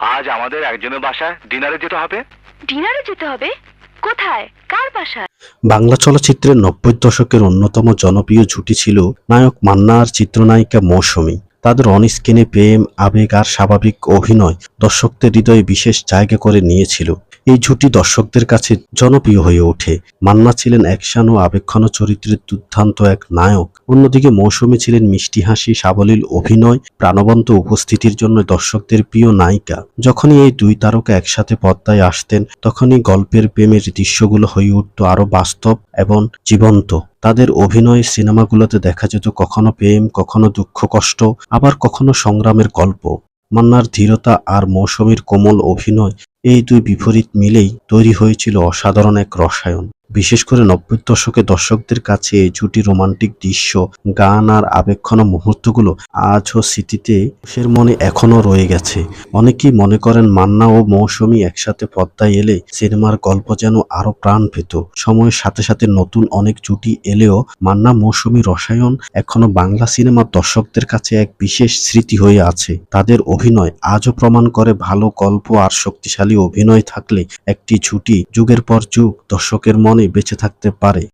আজ আমাদের একজনের বাসায় ডিনারে যেতে হবে। ডিনারে যেতে হবে? কোথায়? কার বাসায়? বাংলা চলচ্চিত্রের ৯০ দশকের অন্যতম জনপ্রিয় জুটি ছিল নায়ক মান্না আর চিত্রনায়িকা মৌসুমী। তাদের অনস্ক্রিনে প্রেম, আবেগ আর স্বাভাবিক অভিনয় দর্শকদের হৃদয়ে বিশেষ জায়গা করে নিয়েছিল। এই জুটি দর্শকদের কাছে জনপ্রিয় হয়ে ওঠে। মান্না ছিলেন অ্যাকশন ও আবেগঘন চরিত্রের দুর্দান্ত এক নায়ক, অন্যদিকে মৌসুমী ছিলেন মিষ্টি হাসি, সাবলীল অভিনয়, প্রাণবন্ত উপস্থিতির জন্য দর্শকদের প্রিয় নায়িকা। যখনই এই দুই তারকা একসাথে পর্দায় আসতেন, তখনই গল্পের প্রেমের দৃশ্যগুলো হয়ে উঠত আরো বাস্তব এবং জীবন্ত। তাদের অভিনয় সিনেমাগুলোতে দেখা যেত কখনো প্রেম, কখনো দুঃখ কষ্ট, আবার কখনো সংগ্রামের গল্প। মান্নার ধীরতা আর মৌসুমীর কোমল অভিনয়, এই দুই বিপরীত মিলেই তৈরি হয়েছিল অসাধারণ এক রসায়ন। বিশেষ করে ৯০ দশকে দর্শকদের কাছে এই জুটি রোমান্টিক দৃশ্য, গান আর আবেগঘন মুহূর্তগুলো আজও স্মৃতিতে মানুষের মনে এখনো রয়ে গেছে। অনেকেই মনে করেন মান্না ও মৌসুমী একসাথে পর্দায় এলে সিনেমার গল্প যেন আরো প্রাণ পেত। সময়ের সাথে সাথে নতুন অনেক জুটি এলেও মান্না মৌসুমী রসায়ন এখনো বাংলা সিনেমার দর্শকদের কাছে এক বিশেষ স্মৃতি হয়ে আছে। তাদের অভিনয় আজও প্রমাণ করে ভালো গল্প আর শক্তিশালী অভিনয় থাকলে একটি জুটি যুগের পর যুগ দর্শকের মনে বেঁচে থাকতে পারে।